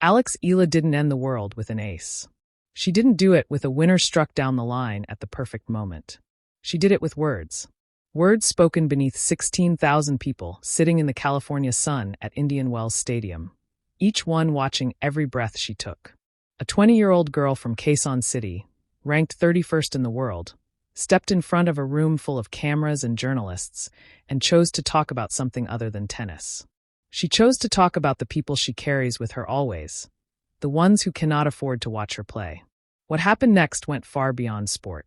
Alex Eala didn't end the world with an ace. She didn't do it with a winner struck down the line at the perfect moment. She did it with words. Words spoken beneath 16,000 people sitting in the California sun at Indian Wells Stadium, each one watching every breath she took. A 20-year-old girl from Quezon City, ranked 31st in the world, stepped in front of a room full of cameras and journalists and chose to talk about something other than tennis. She chose to talk about the people she carries with her always, the ones who cannot afford to watch her play. What happened next went far beyond sport.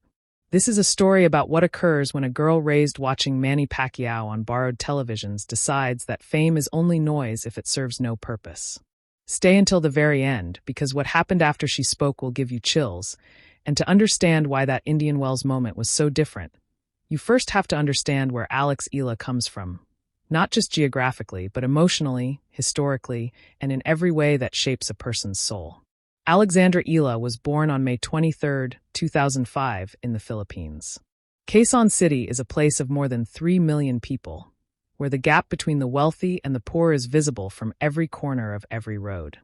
This is a story about what occurs when a girl raised watching Manny Pacquiao on borrowed televisions decides that fame is only noise if it serves no purpose. Stay until the very end, because what happened after she spoke will give you chills, and to understand why that Indian Wells moment was so different, you first have to understand where Alex Eala comes from. Not just geographically, but emotionally, historically, and in every way that shapes a person's soul. Alexandra Eala was born on May 23, 2005, in the Philippines. Quezon City is a place of more than 3 million people, where the gap between the wealthy and the poor is visible from every corner of every road.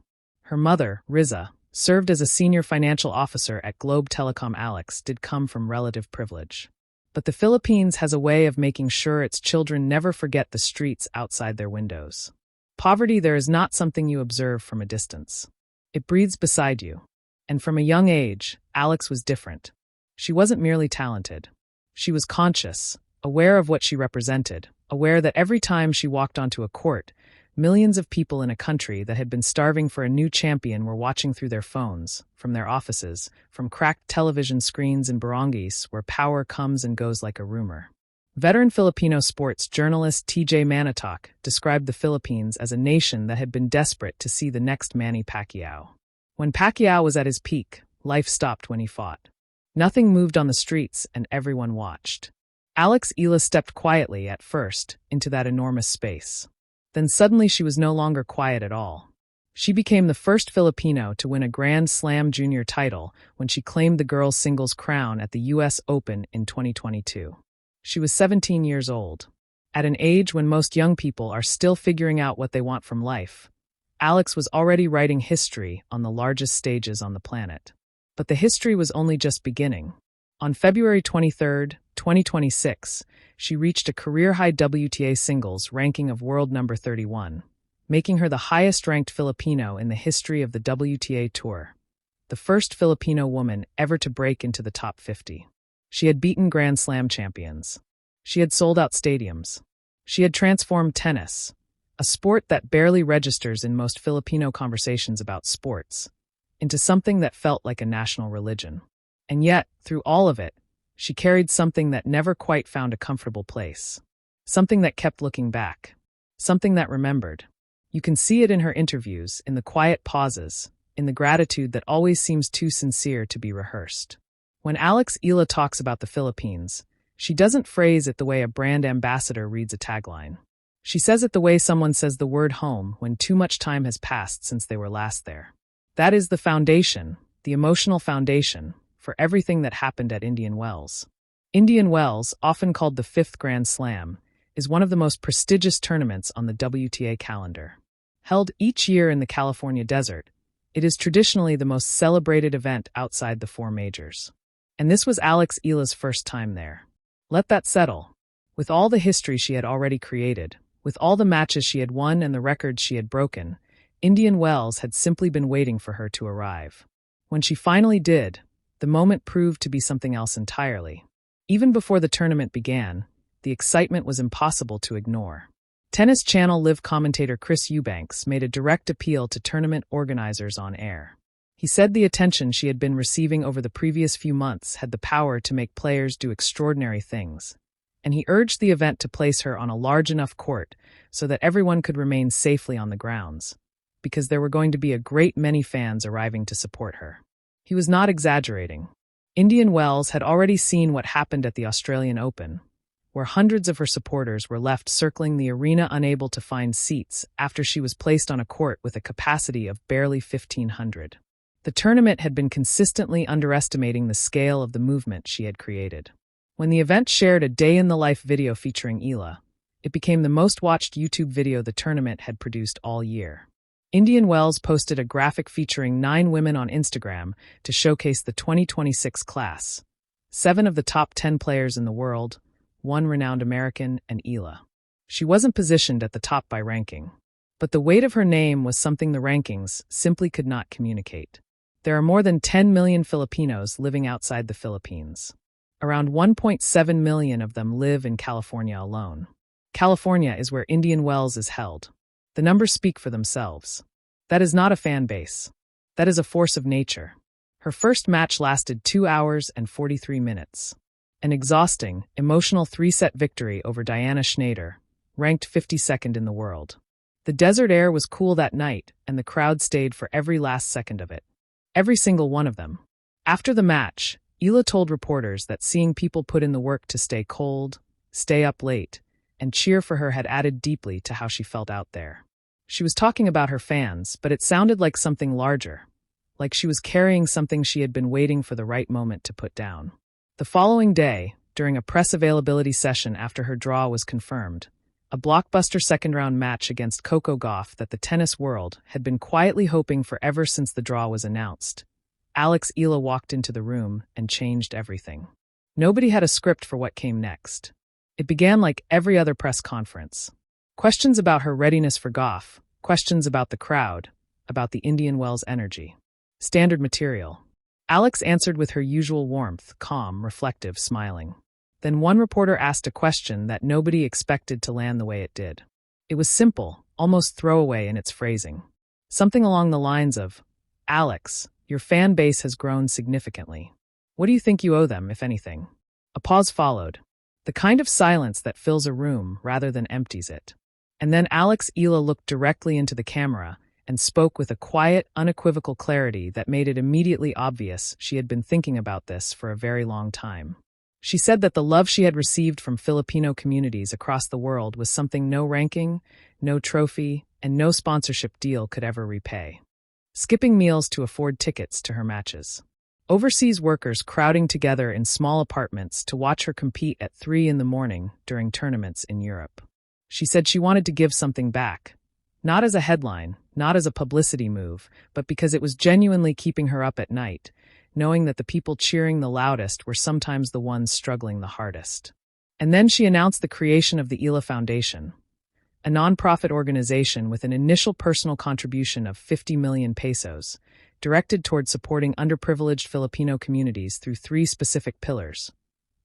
Her mother, Riza, served as a senior financial officer at Globe Telecom. Alex did come from relative privilege. But the Philippines has a way of making sure its children never forget the streets outside their windows. Poverty there is not something you observe from a distance. It breathes beside you. And from a young age, Alex was different. She wasn't merely talented. She was conscious, aware of what she represented, aware that every time she walked onto a court, millions of people in a country that had been starving for a new champion were watching through their phones, from their offices, from cracked television screens in barangays where power comes and goes like a rumor. Veteran Filipino sports journalist TJ Manatok described the Philippines as a nation that had been desperate to see the next Manny Pacquiao. When Pacquiao was at his peak, life stopped when he fought. Nothing moved on the streets and everyone watched. Alex Eala stepped quietly, at first, into that enormous space. Then suddenly she was no longer quiet at all. She became the first Filipino to win a Grand Slam junior title when she claimed the girls' singles crown at the U.S. Open in 2022. She was 17 years old. At an age when most young people are still figuring out what they want from life, Alex was already writing history on the largest stages on the planet. But the history was only just beginning. On February 23, 2026, she reached a career-high WTA singles ranking of world number 31, making her the highest-ranked Filipino in the history of the WTA Tour, the first Filipino woman ever to break into the top 50. She had beaten Grand Slam champions. She had sold out stadiums. She had transformed tennis, a sport that barely registers in most Filipino conversations about sports, into something that felt like a national religion. And yet, through all of it, she carried something that never quite found a comfortable place. Something that kept looking back. Something that remembered. You can see it in her interviews, in the quiet pauses, in the gratitude that always seems too sincere to be rehearsed. When Alex Eala talks about the Philippines, she doesn't phrase it the way a brand ambassador reads a tagline. She says it the way someone says the word home when too much time has passed since they were last there. That is the foundation, the emotional foundation, for everything that happened at Indian Wells. Indian Wells, often called the fifth Grand Slam, is one of the most prestigious tournaments on the WTA calendar. Held each year in the California desert, it is traditionally the most celebrated event outside the four majors. And this was Alex Eala's first time there. Let that settle. With all the history she had already created, with all the matches she had won and the records she had broken, Indian Wells had simply been waiting for her to arrive. When she finally did, the moment proved to be something else entirely. Even before the tournament began, the excitement was impossible to ignore. Tennis Channel Live commentator Chris Eubanks made a direct appeal to tournament organizers on air. He said the attention she had been receiving over the previous few months had the power to make players do extraordinary things, and he urged the event to place her on a large enough court so that everyone could remain safely on the grounds, because there were going to be a great many fans arriving to support her. He was not exaggerating. Indian Wells had already seen what happened at the Australian Open, where hundreds of her supporters were left circling the arena unable to find seats after she was placed on a court with a capacity of barely 1,500. The tournament had been consistently underestimating the scale of the movement she had created. When the event shared a day-in-the-life video featuring Eala, it became the most watched YouTube video the tournament had produced all year. Indian Wells posted a graphic featuring 9 women on Instagram to showcase the 2026 class. 7 of the top 10 players in the world, 1 renowned American, and Eala. She wasn't positioned at the top by ranking. But the weight of her name was something the rankings simply could not communicate. There are more than 10 million Filipinos living outside the Philippines. Around 1.7 million of them live in California alone. California is where Indian Wells is held. The numbers speak for themselves. That is not a fan base. That is a force of nature. Her first match lasted 2 hours and 43 minutes. An exhausting, emotional 3-set victory over Diana Schneider, ranked 52nd in the world. The desert air was cool that night, and the crowd stayed for every last second of it. Every single one of them. After the match, Eala told reporters that seeing people put in the work to stay cold, stay up late, and cheer for her had added deeply to how she felt out there. She was talking about her fans, but it sounded like something larger, like she was carrying something she had been waiting for the right moment to put down. The following day, during a press availability session after her draw was confirmed, a blockbuster second-round match against Coco Gauff that the tennis world had been quietly hoping for ever since the draw was announced, Alex Eala walked into the room and changed everything. Nobody had a script for what came next. It began like every other press conference. Questions about her readiness for Gauff, questions about the crowd, about the Indian Wells energy. Standard material. Alex answered with her usual warmth, calm, reflective, smiling. Then one reporter asked a question that nobody expected to land the way it did. It was simple, almost throwaway in its phrasing. Something along the lines of, "Alex, your fan base has grown significantly. What do you think you owe them, if anything?" A pause followed. The kind of silence that fills a room rather than empties it. And then Alex Eala looked directly into the camera and spoke with a quiet, unequivocal clarity that made it immediately obvious she had been thinking about this for a very long time. She said that the love she had received from Filipino communities across the world was something no ranking, no trophy, and no sponsorship deal could ever repay. Skipping meals to afford tickets to her matches. Overseas workers crowding together in small apartments to watch her compete at 3 in the morning during tournaments in Europe. She said she wanted to give something back. Not as a headline, not as a publicity move, but because it was genuinely keeping her up at night, knowing that the people cheering the loudest were sometimes the ones struggling the hardest. And then she announced the creation of the Eala Foundation, a nonprofit organization with an initial personal contribution of 50 million pesos, directed toward supporting underprivileged Filipino communities through 3 specific pillars: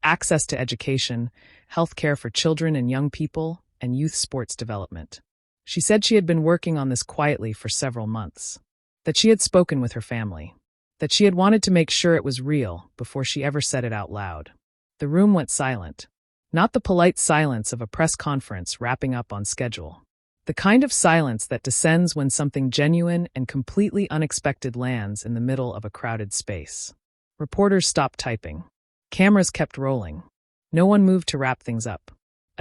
access to education, healthcare for children and young people, and youth sports development. She said she had been working on this quietly for several months, that she had spoken with her family, that she had wanted to make sure it was real before she ever said it out loud. The room went silent. Not the polite silence of a press conference wrapping up on schedule. The kind of silence that descends when something genuine and completely unexpected lands in the middle of a crowded space. Reporters stopped typing. Cameras kept rolling. No one moved to wrap things up.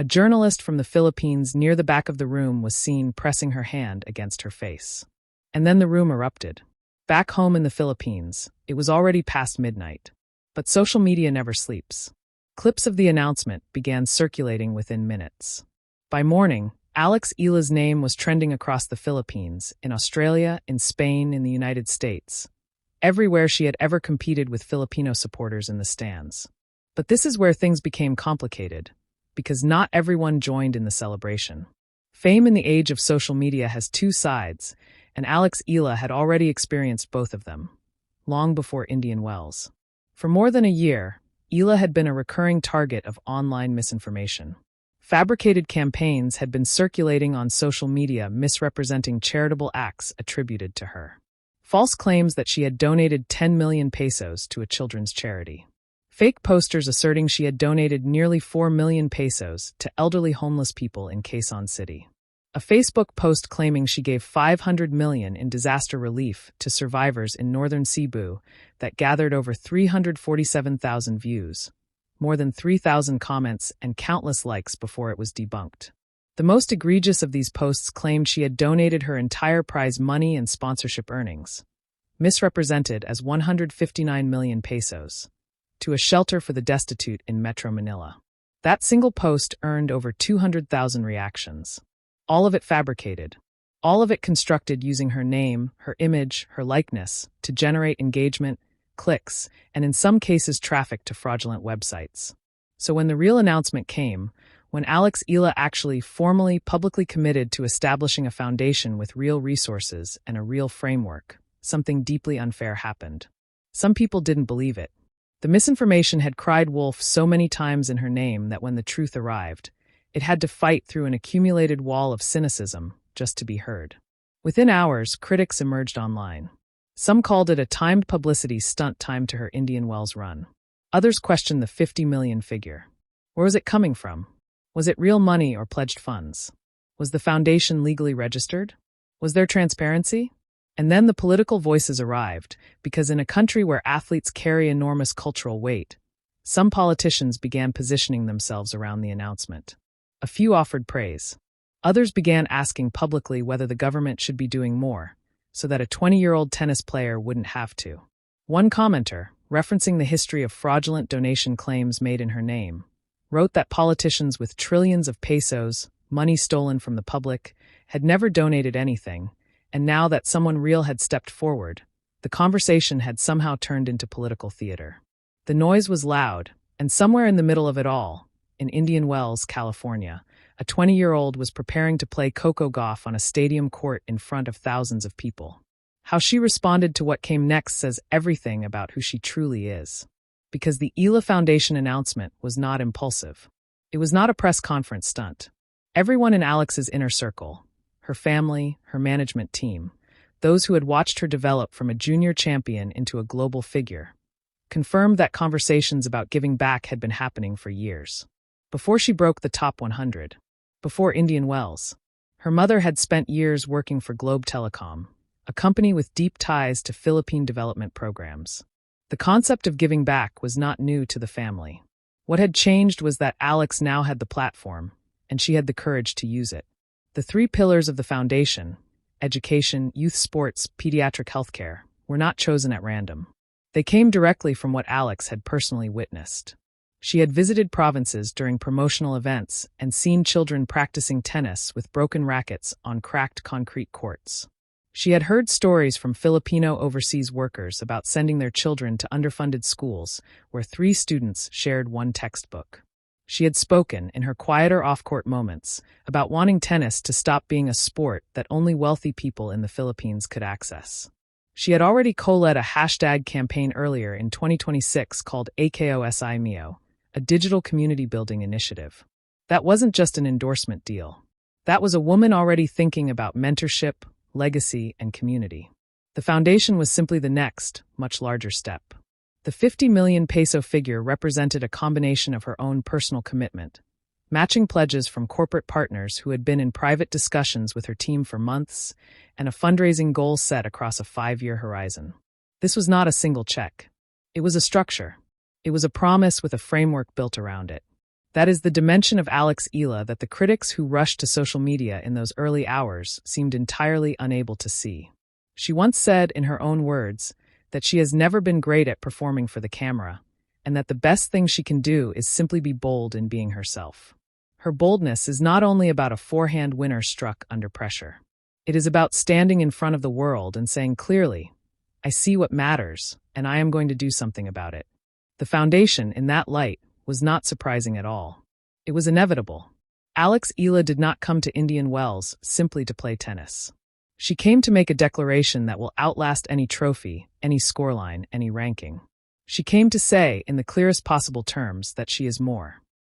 A journalist from the Philippines near the back of the room was seen pressing her hand against her face. And then the room erupted. Back home in the Philippines, it was already past midnight. But social media never sleeps. Clips of the announcement began circulating within minutes. By morning, Alex Eala's name was trending across the Philippines, in Australia, in Spain, in the United States. Everywhere she had ever competed with Filipino supporters in the stands. But this is where things became complicated, because not everyone joined in the celebration. Fame in the age of social media has 2 sides, and Alex Eala had already experienced both of them, long before Indian Wells. For more than a year, Eala had been a recurring target of online misinformation. Fabricated campaigns had been circulating on social media misrepresenting charitable acts attributed to her. False claims that she had donated 10 million pesos to a children's charity. Fake posters asserting she had donated nearly 4 million pesos to elderly homeless people in Quezon City. A Facebook post claiming she gave 500 million in disaster relief to survivors in northern Cebu that gathered over 347,000 views, more than 3,000 comments and countless likes before it was debunked. The most egregious of these posts claimed she had donated her entire prize money and sponsorship earnings, misrepresented as 159 million pesos, to a shelter for the destitute in Metro Manila. That single post earned over 200,000 reactions. All of it fabricated. All of it constructed using her name, her image, her likeness to generate engagement, clicks, and in some cases traffic to fraudulent websites. So when the real announcement came, when Alex Eala actually formally, publicly committed to establishing a foundation with real resources and a real framework, something deeply unfair happened. Some people didn't believe it. The misinformation had cried wolf so many times in her name that when the truth arrived, it had to fight through an accumulated wall of cynicism just to be heard. Within hours, critics emerged online. Some called it a timed publicity stunt timed to her Indian Wells run. Others questioned the 50 million figure. Where was it coming from? Was it real money or pledged funds? Was the foundation legally registered? Was there transparency? And then the political voices arrived, because in a country where athletes carry enormous cultural weight, some politicians began positioning themselves around the announcement. A few offered praise. Others began asking publicly whether the government should be doing more, so that a 20-year-old tennis player wouldn't have to. One commenter, referencing the history of fraudulent donation claims made in her name, wrote that politicians with trillions of pesos, money stolen from the public, had never donated anything, and now that someone real had stepped forward, the conversation had somehow turned into political theater. The noise was loud, and somewhere in the middle of it all, in Indian Wells, California, a 20-year-old was preparing to play coco golf on a stadium court in front of thousands of people. How she responded to what came next says everything about who she truly is. Because the Eala Foundation announcement was not impulsive. It was not a press conference stunt. Everyone in Alex's inner circle, her family, her management team, those who had watched her develop from a junior champion into a global figure, confirmed that conversations about giving back had been happening for years. Before she broke the top 100, before Indian Wells, her mother had spent years working for Globe Telecom, a company with deep ties to Philippine development programs. The concept of giving back was not new to the family. What had changed was that Alex now had the platform, and she had the courage to use it. The three pillars of the foundation, education, youth sports, pediatric healthcare, were not chosen at random. They came directly from what Alex had personally witnessed. She had visited provinces during promotional events and seen children practicing tennis with broken rackets on cracked concrete courts. She had heard stories from Filipino overseas workers about sending their children to underfunded schools where 3 students shared one textbook. She had spoken, in her quieter off-court moments, about wanting tennis to stop being a sport that only wealthy people in the Philippines could access. She had already co-led a hashtag campaign earlier in 2026 called AKOSI Mio, a digital community building initiative. That wasn't just an endorsement deal. That was a woman already thinking about mentorship, legacy, and community. The foundation was simply the next, much larger step. The 50 million peso figure represented a combination of her own personal commitment, matching pledges from corporate partners who had been in private discussions with her team for months, and a fundraising goal set across a 5-year horizon. This was not a single check. It was a structure. It was a promise with a framework built around it. That is the dimension of Alex Eala that the critics who rushed to social media in those early hours seemed entirely unable to see. She once said, in her own words, that she has never been great at performing for the camera, and that the best thing she can do is simply be bold in being herself. Her boldness is not only about a forehand winner struck under pressure. It is about standing in front of the world and saying clearly, I see what matters, and I am going to do something about it. The foundation, in that light, was not surprising at all. It was inevitable. Alex Eala did not come to Indian Wells simply to play tennis. She came to make a declaration that will outlast any trophy, any scoreline, any ranking. She came to say, in the clearest possible terms, that she is more.